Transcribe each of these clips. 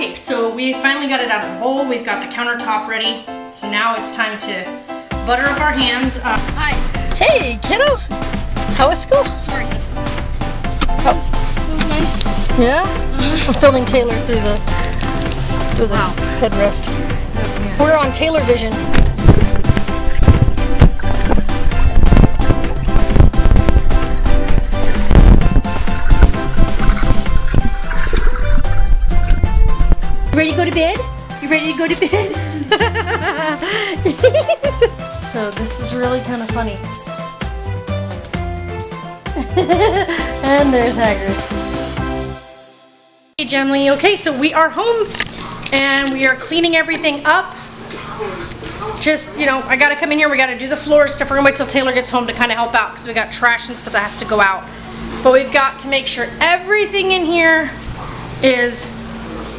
Okay, so we finally got it out of the bowl. We've got the countertop ready. So now it's time to butter up our hands. Hi. Hey, kiddo. How was school? Sorry, sis. It was Nice. Yeah? I'm filming Taylor through the headrest. Yeah. We're on Taylor Vision. Ready to go to bed? You ready to go to bed? So this is really kind of funny. And there's Hagrid. Hey Gemily, okay, so we are home and we are cleaning everything up. Just, you know, I gotta come in here, we gotta do the floor stuff. We're gonna wait till Taylor gets home to kind of help out because we got trash and stuff that has to go out. But we've got to make sure everything in here is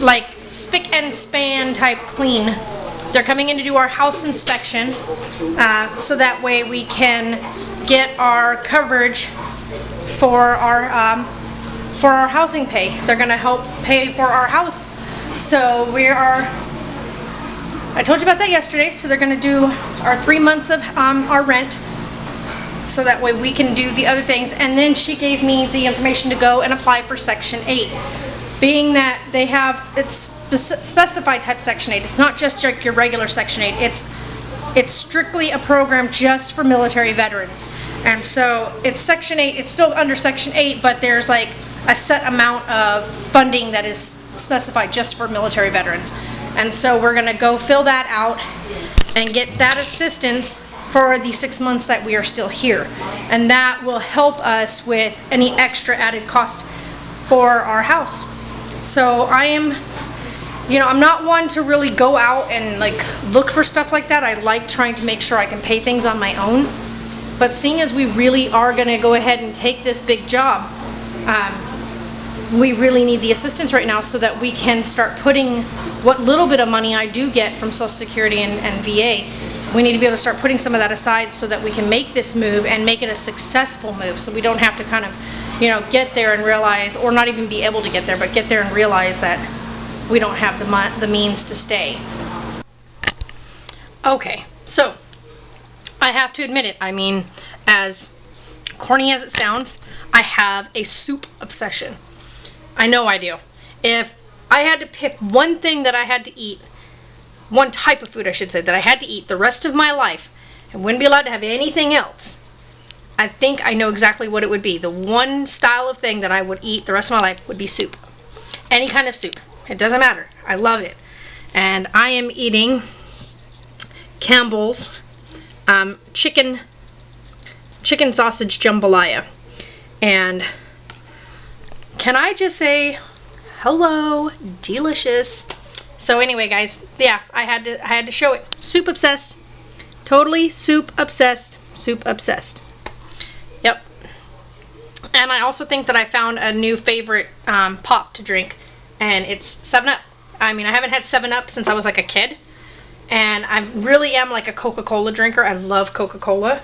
like spick and span type clean. They're coming in to do our house inspection so that way we can get our coverage for our housing pay. They're gonna help pay for our house. So I told you about that yesterday, so they're gonna do our 3 months of our rent so that way we can do the other things. And then she gave me the information to go and apply for Section 8. Being that they have, it's specified type Section 8. It's not just your regular Section 8. It's strictly a program just for military veterans. And so it's Section 8, it's still under Section 8, but there's like a set amount of funding that is specified just for military veterans. And so we're gonna go fill that out and get that assistance for the 6 months that we are still here. And that will help us with any extra added cost for our house. So I am, you know, I'm not one to really go out and like look for stuff like that. I like trying to make sure I can pay things on my own. But seeing as we really are going to go ahead and take this big job, we really need the assistance right now so that we can start putting what little bit of money I do get from Social Security and VA. We need to be able to start putting some of that aside so that we can make this move and make it a successful move, so we don't have to kind of, you know, get there and realize, or not even be able to get there, but get there and realize that we don't have the means to stay. Okay, so I have to admit it. I mean, as corny as it sounds, I have a soup obsession. I know I do. If I had to pick one thing that I had to eat, one type of food I should say, that I had to eat the rest of my life and wouldn't be allowed to have anything else, I think I know exactly what it would be. The one style of thing that I would eat the rest of my life would be soup. Any kind of soup. It doesn't matter. I love it. And I am eating Campbell's chicken sausage jambalaya. And can I just say, hello, delicious. So anyway, guys, yeah, I had to show it. Soup obsessed. Totally soup obsessed. Soup obsessed. Yep. And I also think that I found a new favorite pop to drink, and it's 7-Up. I mean, I haven't had 7-Up since I was like a kid, and I really am like a Coca-Cola drinker. I love Coca-Cola,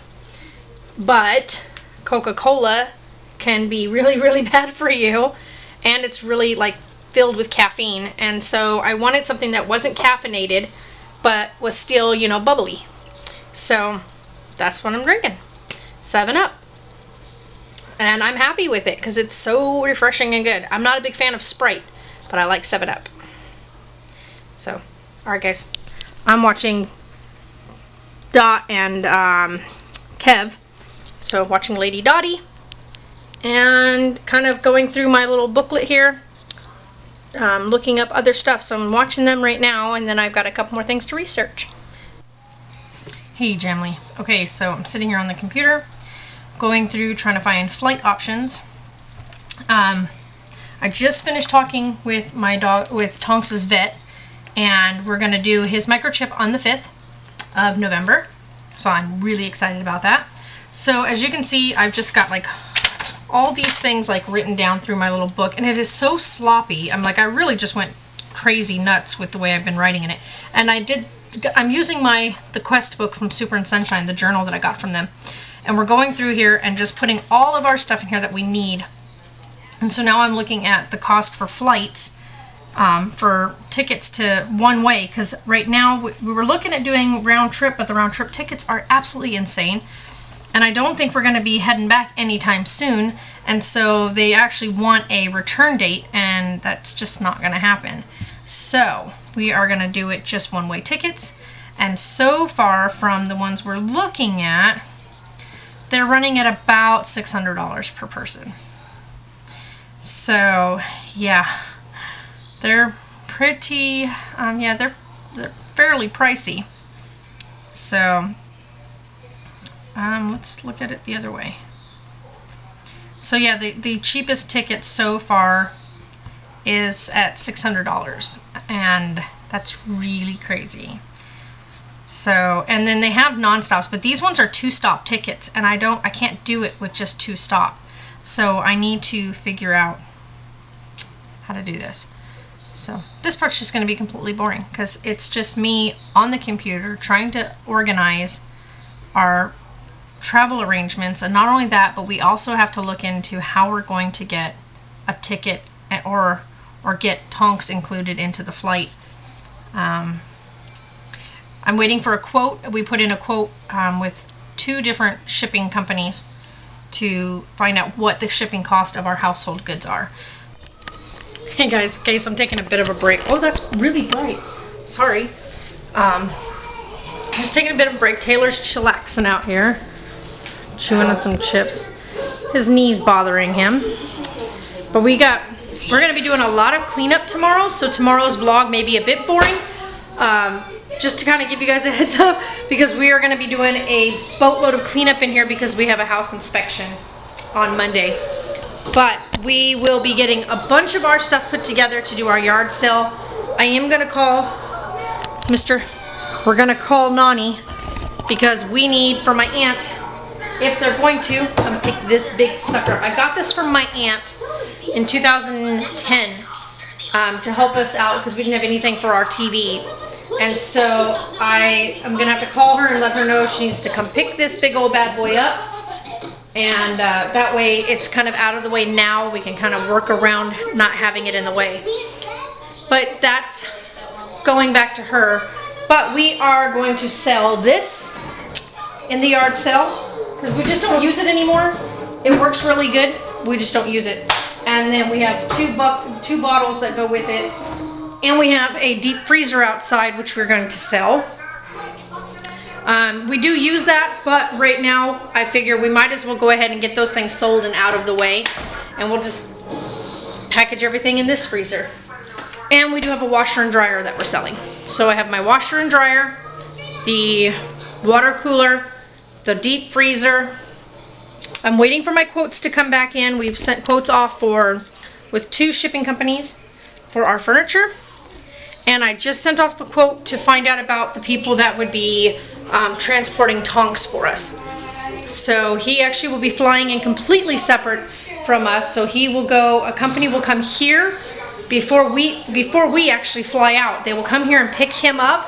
but Coca-Cola can be really, really bad for you, and it's really like filled with caffeine, and so I wanted something that wasn't caffeinated, but was still, you know, bubbly. So that's what I'm drinking, 7-Up. And I'm happy with it because it's so refreshing and good. I'm not a big fan of Sprite, but I like 7-Up. So, alright guys, I'm watching Dot and Kev, so watching Lady Dottie, and kind of going through my little booklet here, looking up other stuff. So I'm watching them right now, and then I've got a couple more things to research. Hey Gemily. Okay, so I'm sitting here on the computer, going through trying to find flight options. I just finished talking with my dog, with Tonks's vet, and we're going to do his microchip on the 5th of November. So I'm really excited about that. So as you can see, I've just got like all these things like written down through my little book, and it is so sloppy. I'm like, I really just went crazy nuts with the way I've been writing in it. And I'm using the Quest book from Super and Sunshine, the journal that I got from them. And we're going through here and just putting all of our stuff in here that we need. And so now I'm looking at the cost for flights for tickets to one way, because right now we were looking at doing round trip, but the round trip tickets are absolutely insane. And I don't think we're going to be heading back anytime soon. And so they actually want a return date, and that's just not going to happen. So we are going to do it just one-way tickets. And so far from the ones we're looking at, they're running at about $600 per person. So yeah, they're pretty, yeah, they're fairly pricey. So let's look at it the other way. So yeah, the cheapest ticket so far is at $600, and that's really crazy. So, and then they have non-stops, but these ones are 2-stop tickets, and I can't do it with just 2-stop. So I need to figure out how to do this. So this part's just going to be completely boring, because it's just me on the computer trying to organize our travel arrangements. And not only that, but we also have to look into how we're going to get a ticket or get Tonks included into the flight. I'm waiting for a quote. We put in a quote with 2 different shipping companies to find out what the shipping cost of our household goods are. Hey guys, okay, so I'm taking a bit of a break. Oh, that's really bright. Sorry. Just taking a bit of a break. Taylor's chillaxing out here, chewing on some chips. His knee's bothering him. But we're gonna be doing a lot of cleanup tomorrow, so tomorrow's vlog may be a bit boring. Just to kind of give you guys a heads up, because we are going to be doing a boatload of cleanup in here because we have a house inspection on Monday. But we will be getting a bunch of our stuff put together to do our yard sale. I am going to call we're going to call Nani, because we need, for my aunt, if they're going to, come pick this big sucker. I got this from my aunt in 2010 to help us out because we didn't have anything for our TV. And so I'm going to have to call her and let her know she needs to come pick this big old bad boy up. And that way it's kind of out of the way now. We can kind of work around not having it in the way. But that's going back to her. But we are going to sell this in the yard sale because we just don't use it anymore. It works really good. We just don't use it. And then we have two bottles that go with it. And we have a deep freezer outside, which we're going to sell. We do use that, but right now I figure we might as well go ahead and get those things sold and out of the way. And we'll just package everything in this freezer. And we do have a washer and dryer that we're selling. So I have my washer and dryer, the water cooler, the deep freezer. I'm waiting for my quotes to come back in. We've sent quotes off with 2 shipping companies for our furniture. And I just sent off a quote to find out about the people that would be transporting Tonks for us. So he actually will be flying in completely separate from us. So he will go, a company will come here before we actually fly out. They will come here and pick him up,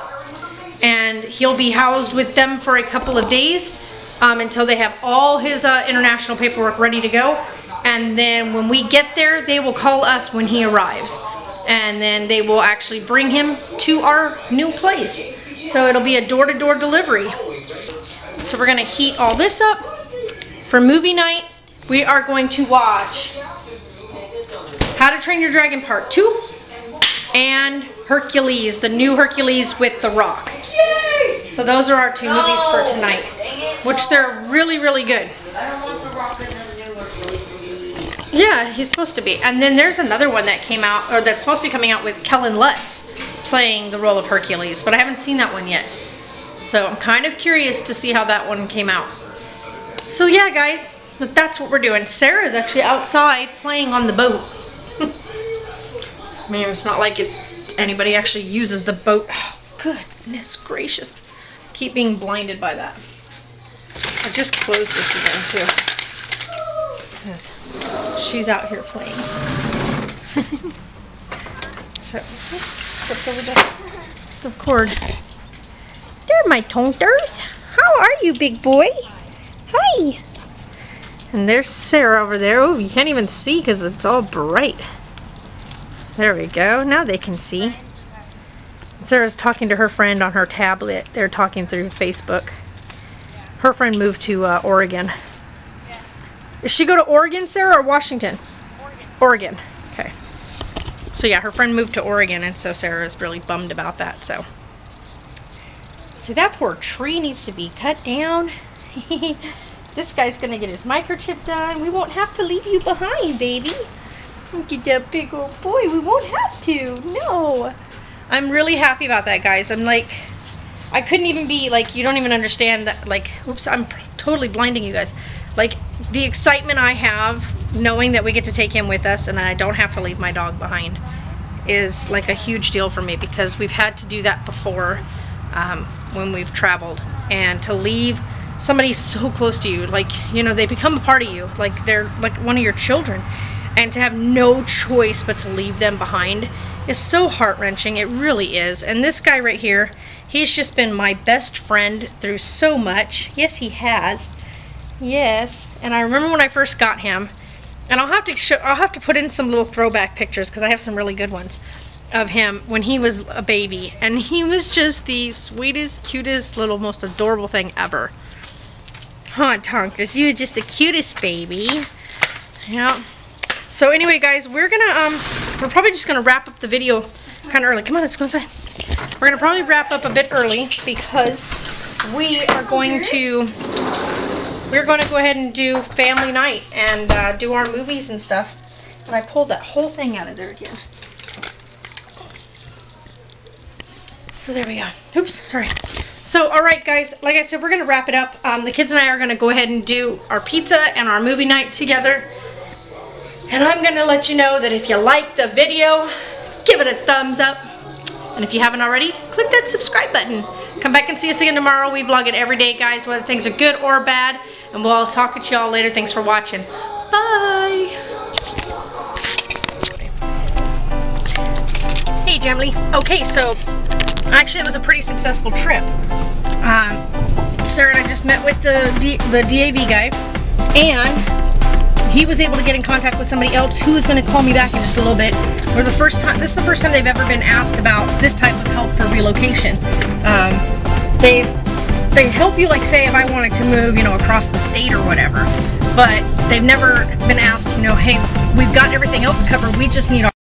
and he'll be housed with them for a couple of days until they have all his international paperwork ready to go. And then when we get there, they will call us when he arrives. And then they will actually bring him to our new place. So it'll be a door-to-door delivery. So we're going to heat all this up. For movie night, we are going to watch How to Train Your Dragon Part 2 and Hercules, the new Hercules with The Rock. So those are our 2 movies for tonight, which they're really, really good. I don't want The Rock in the new Hercules. Yeah, he's supposed to be. And then there's another one that came out, or that's supposed to be coming out with Kellen Lutz playing the role of Hercules, but I haven't seen that one yet. So I'm kind of curious to see how that one came out. So yeah, guys, but that's what we're doing. Sarah is actually outside playing on the boat. I mean, it's not like anybody actually uses the boat. Oh, goodness gracious. Keep being blinded by that. I just closed this again, too. Because she's out here playing. So, flip over the cord. There, my tonters. How are you, big boy? Hi. And there's Sarah over there. Oh, you can't even see because it's all bright. There we go. Now they can see. Sarah's talking to her friend on her tablet. They're talking through Facebook. Her friend moved to Oregon. Does she go to Oregon, Sarah, or Washington? Oregon. Okay. So yeah, her friend moved to Oregon, and so Sarah is really bummed about that. So, that poor tree needs to be cut down. This guy's gonna get his microchip done. We won't have to leave you behind, baby. Look at that big old boy. We won't have to. No. I'm really happy about that, guys. I'm like, I couldn't even be like, you don't even understand that. Like, oops, I'm totally blinding you guys. Like, the excitement I have knowing that we get to take him with us and that I don't have to leave my dog behind is like a huge deal for me, because we've had to do that before when we've traveled. And to leave somebody so close to you, like, you know, they become a part of you, like they're like one of your children, and to have no choice but to leave them behind is so heart-wrenching. It really is. And this guy right here, he's just been my best friend through so much. Yes, he has. Yes. And I remember when I first got him, and I'll have to put in some little throwback pictures, because I have some really good ones of him when he was a baby, and he was just the sweetest, cutest, little, most adorable thing ever. Huh, Tonkers, you were just the cutest baby. Yeah. So anyway, guys, we're probably just gonna wrap up the video kind of early. Come on, let's go inside. We're gonna probably wrap up a bit early because we're going to go ahead and do family night and do our movies and stuff. And I pulled that whole thing out of there again. So there we go. Oops, sorry. So, alright guys, like I said, we're going to wrap it up. The kids and I are going to go ahead and do our pizza and our movie night together. And I'm going to let you know that if you like the video, give it a thumbs up. And if you haven't already, click that subscribe button. Come back and see us again tomorrow. We vlog it every day, guys, whether things are good or bad. And we'll talk to y'all later. Thanks for watching. Bye. Hey, Gemily. Okay, so actually it was a pretty successful trip. Sarah and I just met with the DAV guy, and he was able to get in contact with somebody else who is going to call me back in just a little bit. This is the first time they've ever been asked about this type of help for relocation. They help you, like, say if I wanted to move, you know, across the state or whatever, but they've never been asked, you know, hey, we've got everything else covered, we just need